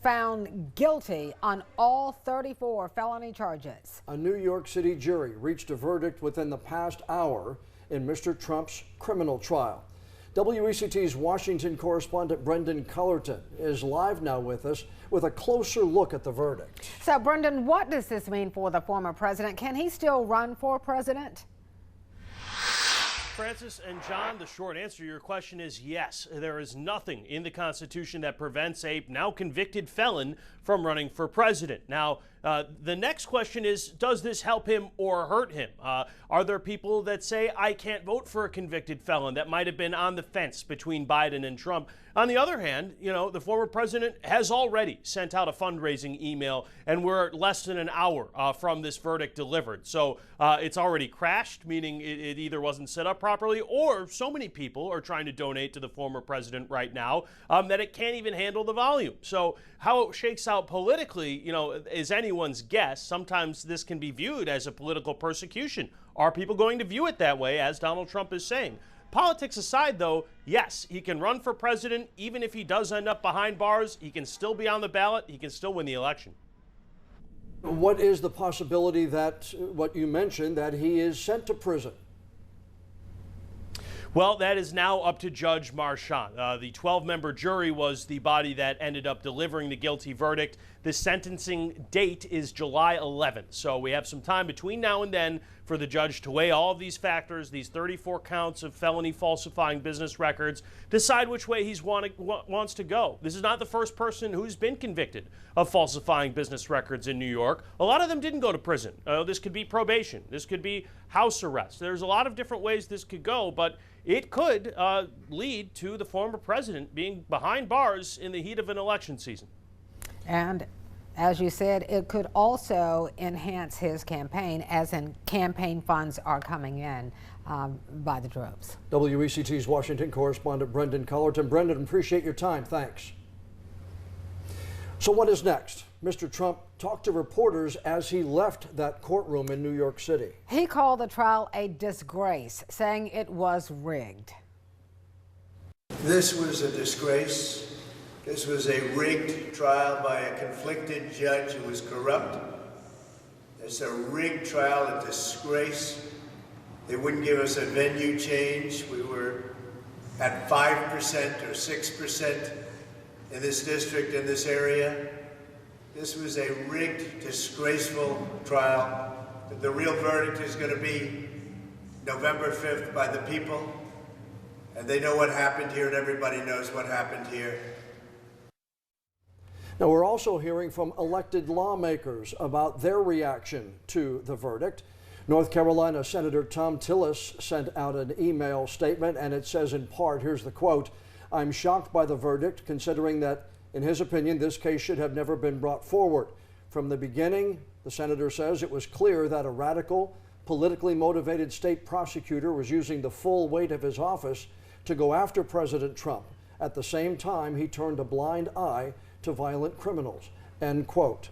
found guilty on all 34 felony charges. A New York City jury reached a verdict within the past hour in Mr. Trump's criminal trial. WECT's Washington correspondent Brendan Cullerton is live now with us with a closer look at the verdict. So, Brendan, what does this mean for the former president? Can he still run for president? Francis and John, the short answer to your question is yes. There is nothing in the Constitution that prevents a now convicted felon from running for president. Now, the next question is, does this help him or hurt him? Are there people that say, I can't vote for a convicted felon, that might have been on the fence between Biden and Trump? On the other hand, the former president has already sent out a fundraising email, and we're less than an hour from this verdict delivered. So it's already crashed, meaning it either wasn't set up properly, or so many people are trying to donate to the former president right now that it can't even handle the volume. So how it shakes out politically, is anyone's guess. Sometimes this can be viewed as a political persecution. Are people going to view it that way, as Donald Trump is saying? Politics aside, though, yes, he can run for president. Even if he does end up behind bars, he can still be on the ballot. He can still win the election. What is the possibility that, what you mentioned, that he is sent to prison? Well, that is now up to Judge Marchand. The 12-member jury was the body that ended up delivering the guilty verdict. The sentencing date is July 11th. So we have some time between now and then for the judge to weigh all of these factors, these 34 counts of felony falsifying business records, decide which way he wants to go. This is not the first person who's been convicted of falsifying business records in New York. A lot of them didn't go to prison. This could be probation. This could be house arrest. There's a lot of different ways this could go, but it could lead to the former president being behind bars in the heat of an election season. And as you said, it could also enhance his campaign, as in campaign funds are coming in by the droves. WECT's Washington correspondent Brendan Cullerton. Brendan, appreciate your time. Thanks. So what is next? Mr. Trump talked to reporters as he left that courtroom in New York City. He called the trial a disgrace, saying it was rigged. This was a disgrace. This was a rigged trial by a conflicted judge who was corrupt. It's a rigged trial, a disgrace. They wouldn't give us a venue change. We were at 5% or 6% in this district, in this area. This was a rigged, disgraceful trial. The real verdict is going to be November 5th by the people. And they know what happened here, and everybody knows what happened here. Now, we're also hearing from elected lawmakers about their reaction to the verdict. North Carolina Senator Thom Tillis sent out an email statement, and it says in part, here's the quote, "I'm shocked by the verdict, considering that, in his opinion, this case should have never been brought forward. From the beginning," the senator says, "it was clear that a radical, politically motivated state prosecutor was using the full weight of his office to go after President Trump. At the same time, he turned a blind eye to violent criminals," end quote.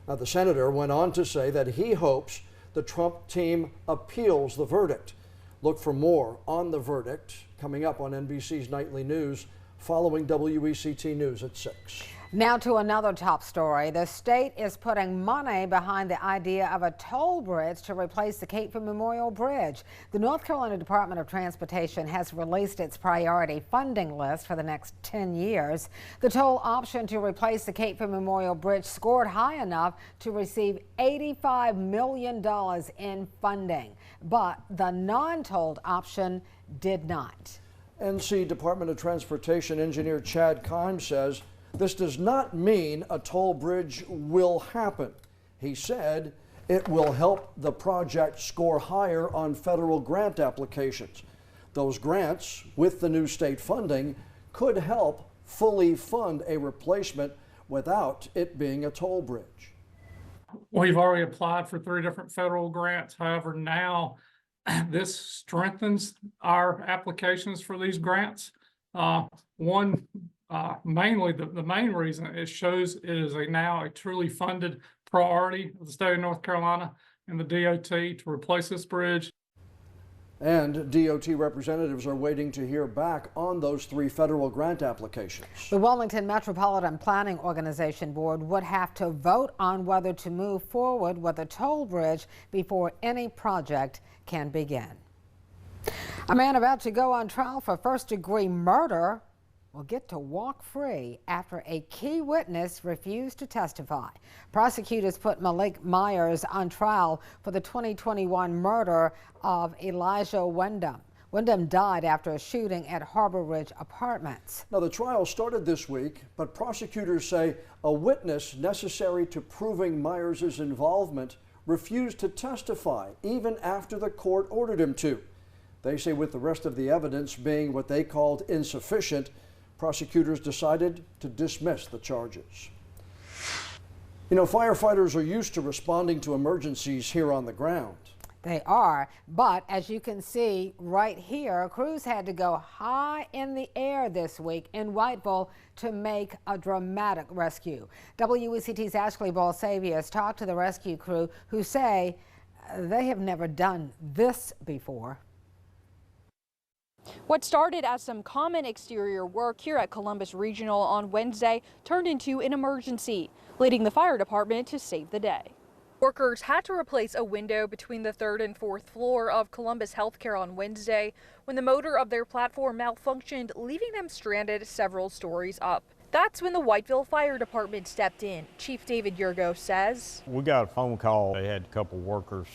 Now, the senator went on to say that he hopes the Trump team appeals the verdict. Look for more on the verdict coming up on NBC's Nightly News following WECT News at 6. Now to another top story. The state is putting money behind the idea of a toll bridge to replace the Cateford Memorial Bridge. The North Carolina Department of Transportation has released its priority funding list for the next 10 years. The toll option to replace the Cateford Memorial Bridge scored high enough to receive $85 million in funding, but the non-tolled option did not. NC Department of Transportation engineer Chad Kimes says this does not mean a toll bridge will happen. He said it will help the project score higher on federal grant applications. Those grants, with the new state funding, could help fully fund a replacement without it being a toll bridge. We've already applied for 3 different federal grants. However, now this strengthens our applications for these grants. Mainly the main reason it shows it is now a truly funded priority of the state of North Carolina and the DOT to replace this bridge. And DOT representatives are waiting to hear back on those 3 federal grant applications. The Wilmington Metropolitan Planning Organization Board would have to vote on whether to move forward with a toll bridge before any project can begin. A man about to go on trial for first-degree murder will get to walk free after a key witness refused to testify. Prosecutors put Malik Myers on trial for the 2021 murder of Elijah Wyndham. Wyndham died after a shooting at Harbor Ridge Apartments. Now, the trial started this week, but prosecutors say a witness necessary to proving Myers' involvement refused to testify even after the court ordered him to. They say with the rest of the evidence being what they called insufficient, prosecutors decided to dismiss the charges. You know, firefighters are used to responding to emergencies here on the ground. They are, but as you can see right here, crews had to go high in the air this week in Whiteville to make a dramatic rescue. WECT's Ashley Balsavius talked to the rescue crew who say they have never done this before. What started as some common exterior work here at Columbus Regional on Wednesday turned into an emergency, leading the fire department to save the day. Workers had to replace a window between the 3rd and 4th floor of Columbus Healthcare on Wednesday when the motor of their platform malfunctioned, leaving them stranded several stories up. That's when the Whiteville Fire Department stepped in. Chief David Yurgo says, "We got a phone call. They had a couple workers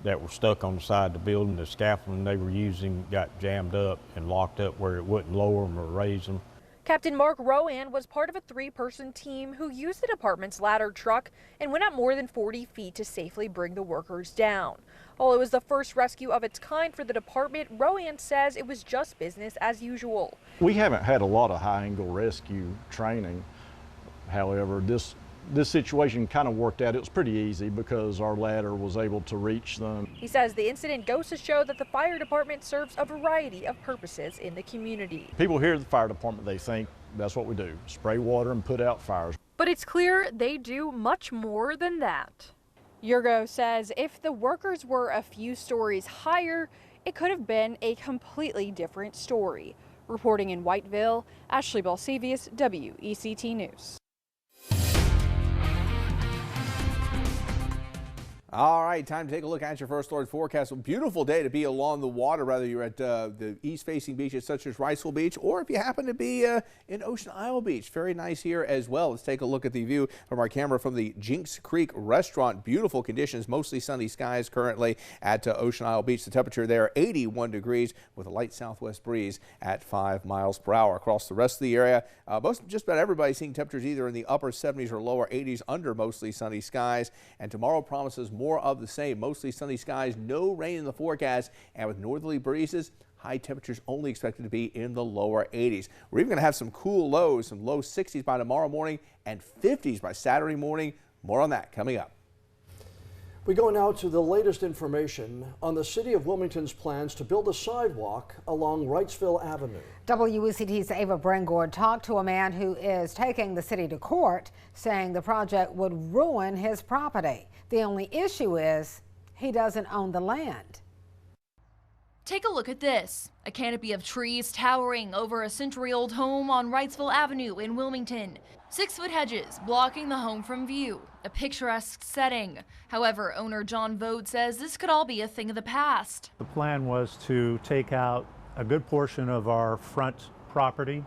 that were stuck on the side of the building. The scaffolding they were using got jammed up and locked up where it wouldn't lower them or raise them." Captain Mark Rowan was part of a 3-person team who used the department's ladder truck and went up more than 40 feet to safely bring the workers down. While it was the first rescue of its kind for the department, Rowan says it was just business as usual. We haven't had a lot of high-angle rescue training. However, this situation kind of worked out. It was pretty easy because our ladder was able to reach them. He says the incident goes to show that the fire department serves a variety of purposes in the community. People here at the fire department, they think that's what we do, spray water and put out fires. But it's clear they do much more than that. Yurgo says if the workers were a few stories higher, it could have been a completely different story. Reporting in Whiteville, Ashley Balsavius, WECT News. All right, time to take a look at your first Alert forecast. A beautiful day to be along the water, whether you're at the east-facing beaches such as Wrightsville Beach, or if you happen to be in Ocean Isle Beach. Very nice here as well. Let's take a look at the view from our camera from the Jinx Creek restaurant. Beautiful conditions, mostly sunny skies currently at Ocean Isle Beach. The temperature there 81 degrees with a light southwest breeze at 5 miles per hour. Across the rest of the area, just about everybody seeing temperatures either in the upper 70s or lower 80s under mostly sunny skies. And tomorrow promises more of the same. Mostly sunny skies, no rain in the forecast, and with northerly breezes, high temperatures only expected to be in the lower 80s. We're even going to have some cool lows, some low 60s by tomorrow morning and 50s by Saturday morning. More on that coming up. We go now to the latest information on the City of Wilmington's plans to build a sidewalk along Wrightsville Avenue. WECT's Ava Brengord talked to a man who is taking the city to court, saying the project would ruin his property. The only issue is he doesn't own the land. Take a look at this, a canopy of trees towering over a century-old home on Wrightsville Avenue in Wilmington. 6-foot hedges blocking the home from view, a picturesque setting. However, owner John Vogt says this could all be a thing of the past. The plan was to take out a good portion of our front property,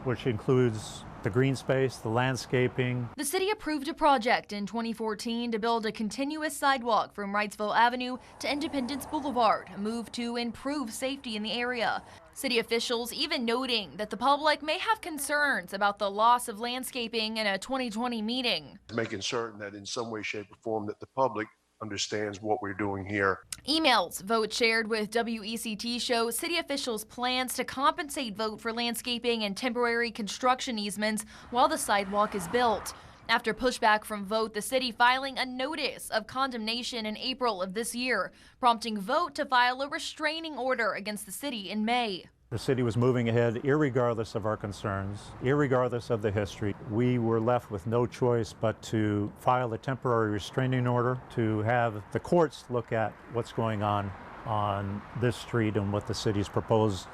which includes the green space, the landscaping. The city approved a project in 2014 to build a continuous sidewalk from Wrightsville Avenue to Independence Boulevard, a move to improve safety in the area. City officials even noting that the public may have concerns about the loss of landscaping in a 2020 meeting. Making certain that in some way, shape, or form that the public understands what we're doing here. Emails Vogt shared with WECT show city officials' plans to compensate Vogt for landscaping and temporary construction easements while the sidewalk is built. After pushback from Vogt, the city filing a notice of condemnation in April of this year, prompting Vogt to file a restraining order against the city in May. The city was moving ahead irregardless of our concerns, irregardless of the history. We were left with no choice but to file a temporary restraining order to have the courts look at what's going on on this street and what the city's proposed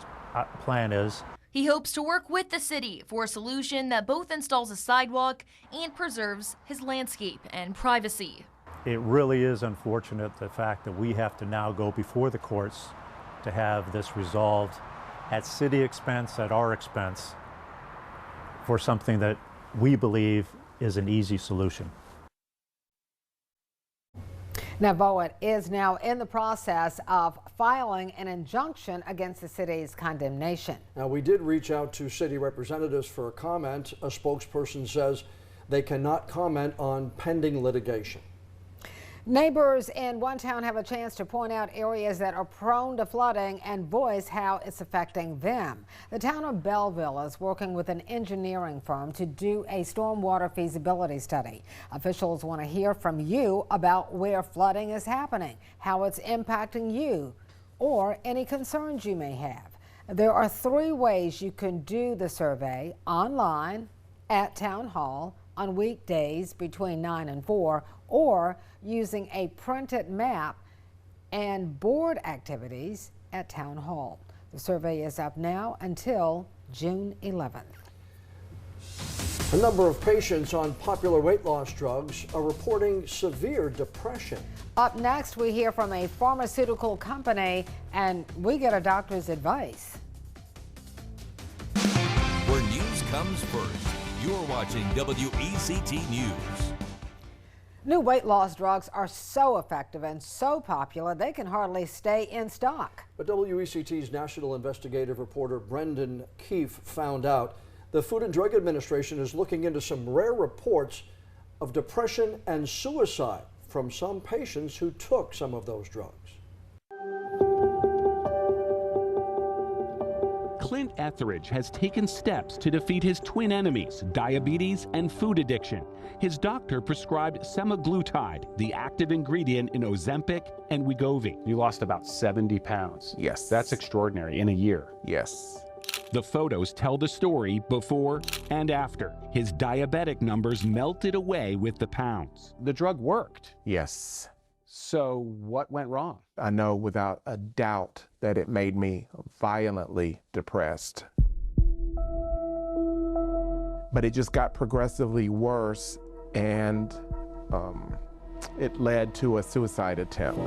plan is. He hopes to work with the city for a solution that both installs a sidewalk and preserves his landscape and privacy. It really is unfortunate, the fact that we have to now go before the courts to have this resolved at city expense, at our expense, for something that we believe is an easy solution. Now, Bowen is now in the process of filing an injunction against the city's condemnation. Now, we did reach out to city representatives for a comment. A spokesperson says they cannot comment on pending litigation. Neighbors in one town have a chance to point out areas that are prone to flooding and voice how it's affecting them. The town of Belleville is working with an engineering firm to do a stormwater feasibility study. Officials want to hear from you about where flooding is happening, how it's impacting you, or any concerns you may have. There are 3 ways you can do the survey: online, at Town Hall, on weekdays between 9 and 4, or using a printed map and board activities at Town Hall. The survey is up now until June 11th. A number of patients on popular weight loss drugs are reporting severe depression. Up next, we hear from a pharmaceutical company and we get a doctor's advice. Where news comes first, you're watching WECT News. New weight loss drugs are so effective and so popular they can hardly stay in stock. But WECT's national investigative reporter Brendan Keefe found out the Food and Drug Administration is looking into some rare reports of depression and suicide from some patients who took some of those drugs. Clint Etheridge has taken steps to defeat his twin enemies, diabetes and food addiction. His doctor prescribed semaglutide, the active ingredient in Ozempic and Wegovy. You lost about 70 pounds. Yes. That's extraordinary in a year. Yes. The photos tell the story before and after. His diabetic numbers melted away with the pounds. The drug worked. Yes. So what went wrong? I know without a doubt that it made me violently depressed. But it just got progressively worse, and it led to a suicide attempt.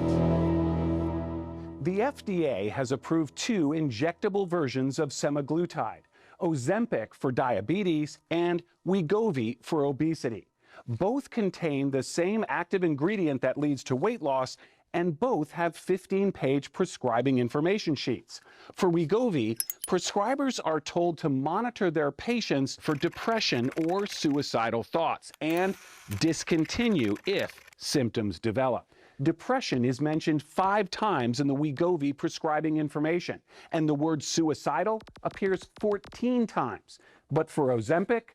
The FDA has approved 2 injectable versions of semaglutide, Ozempic for diabetes and Wegovy for obesity. Both contain the same active ingredient that leads to weight loss, and both have 15-page prescribing information sheets. For Wegovy, prescribers are told to monitor their patients for depression or suicidal thoughts and discontinue if symptoms develop. Depression is mentioned 5 times in the Wegovy prescribing information, and the word suicidal appears 14 times. But for Ozempic,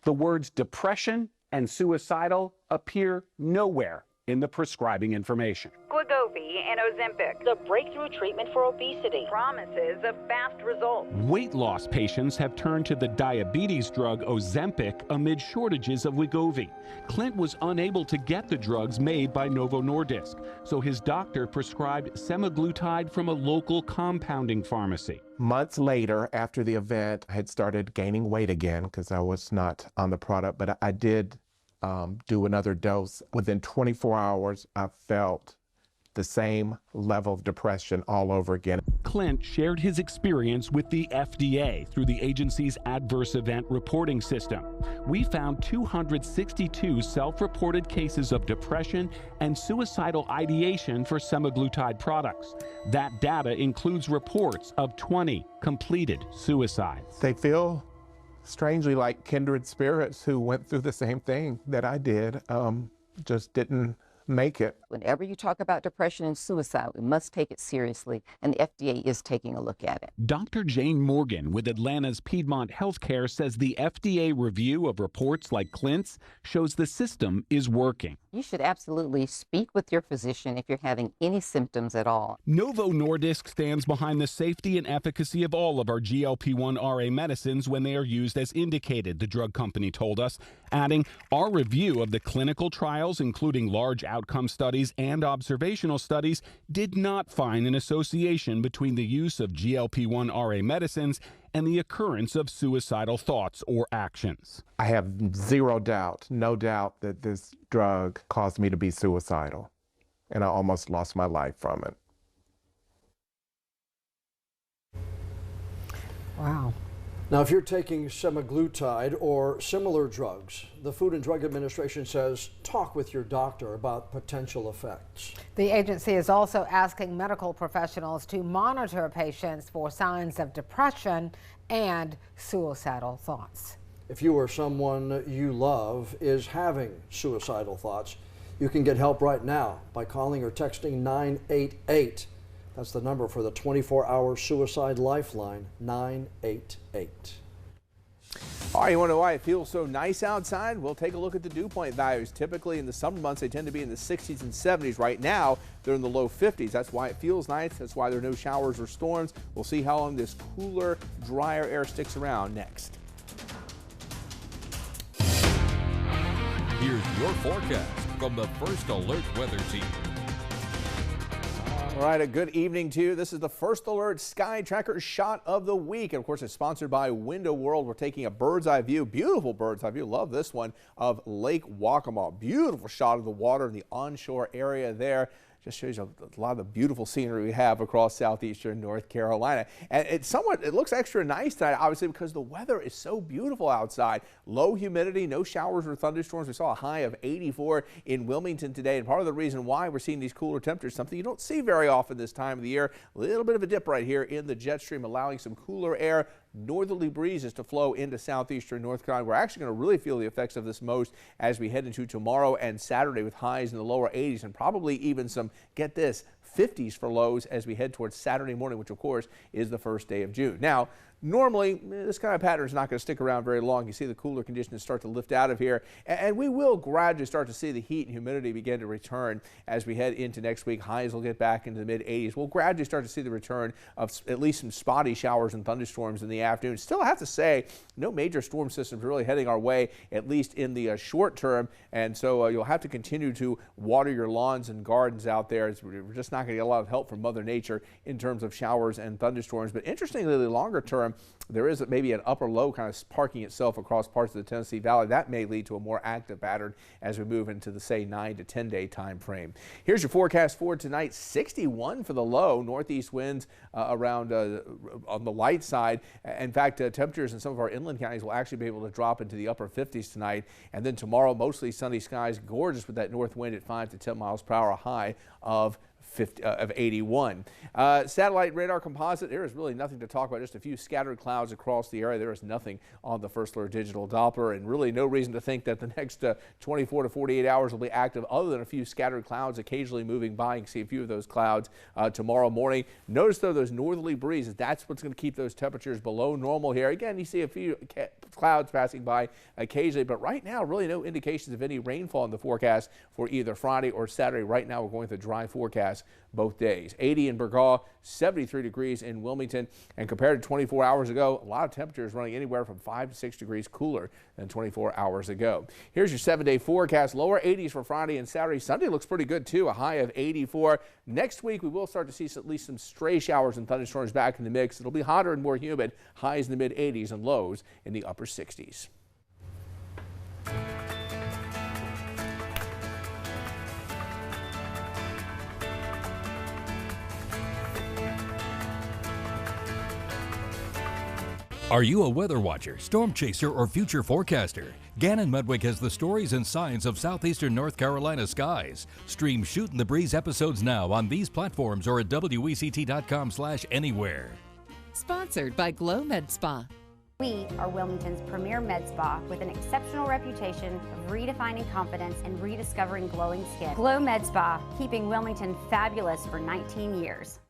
the words depression and suicidal appear nowhere in the prescribing information. Wegovy and Ozempic, the breakthrough treatment for obesity, promises a fast result. Weight loss patients have turned to the diabetes drug Ozempic amid shortages of Wegovy. Clint was unable to get the drugs made by Novo Nordisk, so his doctor prescribed semaglutide from a local compounding pharmacy. Months later, after the event, I had started gaining weight again because I was not on the product, but I did do another dose. Within 24 hours, I felt the same level of depression all over again. Clint shared his experience with the FDA through the agency's adverse event reporting system. We found 262 self-reported cases of depression and suicidal ideation for semaglutide products. That data includes reports of 20 completed suicides. They feel strangely like kindred spirits who went through the same thing that I did, just didn't make it. Whenever you talk about depression and suicide, we must take it seriously, and the FDA is taking a look at it. Dr. Jane Morgan with Atlanta's Piedmont Healthcare says the FDA review of reports like Clint's shows the system is working. You should absolutely speak with your physician if you're having any symptoms at all. Novo Nordisk stands behind the safety and efficacy of all of our GLP-1 RA medicines when they are used as indicated, the drug company told us, adding, our review of the clinical trials, including large outcome studies and observational studies did not find an association between the use of GLP-1 RA medicines and the occurrence of suicidal thoughts or actions. I have zero doubt, no doubt that this drug caused me to be suicidal, and I almost lost my life from it. Wow. Now, if you're taking semaglutide or similar drugs, the Food and Drug Administration says talk with your doctor about potential effects. The agency is also asking medical professionals to monitor patients for signs of depression and suicidal thoughts. If you or someone you love is having suicidal thoughts, you can get help right now by calling or texting 988. That's the number for the 24-hour suicide lifeline, 988. All right, you want to know why it feels so nice outside? We'll take a look at the dew point values. Typically in the summer months, they tend to be in the 60s and 70s. Right now, they're in the low 50s. That's why it feels nice. That's why there are no showers or storms. We'll see how long this cooler, drier air sticks around next. Here's your forecast from the First Alert Weather Team. All right, a good evening to you. This is the First Alert Sky Tracker shot of the week. And of course, it's sponsored by Window World. We're taking a bird's eye view, beautiful bird's eye view, love this one, of Lake Waccamaw. Beautiful shot of the water in the onshore area there. Just shows you a lot of the beautiful scenery we have across southeastern North Carolina. And it looks extra nice tonight, obviously, because the weather is so beautiful outside. Low humidity, no showers or thunderstorms. We saw a high of 84 in Wilmington today. And part of the reason why we're seeing these cooler temperatures, something you don't see very often this time of the year, a little bit of a dip right here in the jet stream, allowing some cooler air, northerly breezes to flow into southeastern North Carolina. We're actually going to really feel the effects of this most as we head into tomorrow and Saturday with highs in the lower 80s and probably even some, get this, 50s for lows as we head towards Saturday morning, which of course is the first day of June. Now, normally, this kind of pattern is not going to stick around very long. You see the cooler conditions start to lift out of here, and we will gradually start to see the heat and humidity begin to return as we head into next week. Highs will get back into the mid-80s. We'll gradually start to see the return of at least some spotty showers and thunderstorms in the afternoon. Still, I have to say, no major storm systems really heading our way, at least in the short term, and so you'll have to continue to water your lawns and gardens out there. We're just not going to get a lot of help from Mother Nature in terms of showers and thunderstorms, but interestingly, the longer term, there is maybe an upper low kind of parking itself across parts of the Tennessee Valley. That may lead to a more active pattern as we move into the, say, 9 to 10 day time frame. Here's your forecast for tonight. 61 for the low. Northeast winds around on the light side. In fact, temperatures in some of our inland counties will actually be able to drop into the upper 50s tonight. And then tomorrow, mostly sunny skies. Gorgeous with that north wind at 5 to 10 miles per hour, a high of 81. Satellite radar composite, there is really nothing to talk about, just a few scattered clouds across the area. There is nothing on the First Alert Digital Doppler, and really no reason to think that the next 24 to 48 hours will be active other than a few scattered clouds occasionally moving by. You can see a few of those clouds tomorrow morning. Notice though those northerly breezes, that's what's going to keep those temperatures below normal here. Again, you see a few clouds passing by occasionally, but right now really no indications of any rainfall in the forecast for either Friday or Saturday. Right now we're going with a dry forecast both days. 80 in Burgaw, 73 degrees in Wilmington, and compared to 24 hours ago, a lot of temperatures running anywhere from 5 to 6 degrees cooler than 24 hours ago. Here's your 7-day forecast. Lower 80s for Friday and Saturday. Sunday looks pretty good too, a high of 84. Next week we will start to see at least some stray showers and thunderstorms back in the mix. It'll be hotter and more humid, highs in the mid 80s and lows in the upper 60s. Are you a weather watcher, storm chaser, or future forecaster? Gannon Medwick has the stories and signs of southeastern North Carolina skies. Stream Shootin' the Breeze episodes now on these platforms or at WECT.com/anywhere. Sponsored by Glow Med Spa. We are Wilmington's premier med spa with an exceptional reputation of redefining confidence and rediscovering glowing skin. Glow Med Spa, keeping Wilmington fabulous for 19 years.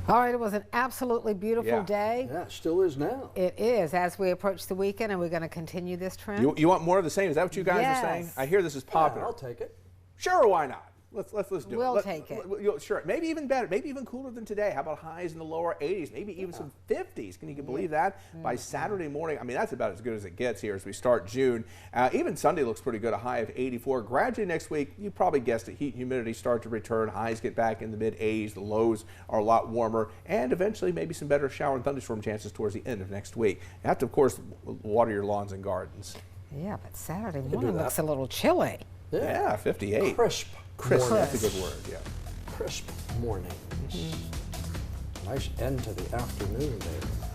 All right, it was an absolutely beautiful day. Yeah, it still is now. It is, as we approach the weekend, and we're going to continue this trend. You want more of the same? Is that what you guys are saying? I hear this is popular. Yeah, I'll take it. Sure, why not? Let's do it. We'll take it. Sure. Maybe even better. Maybe even cooler than today. How about highs in the lower 80s? Maybe even some 50s. Can you believe that? By Saturday morning, I mean, that's about as good as it gets here as we start June. Even Sunday looks pretty good, a high of 84. Gradually next week, you probably guessed it, heat and humidity start to return. Highs get back in the mid-80s. The lows are a lot warmer. And eventually, maybe some better shower and thunderstorm chances towards the end of next week. You have to, of course, water your lawns and gardens. Yeah, but Saturday morning looks a little chilly. Yeah, 58. Crisp. Crisp, that's a good word, yeah. Crisp morning. Nice end to the afternoon there.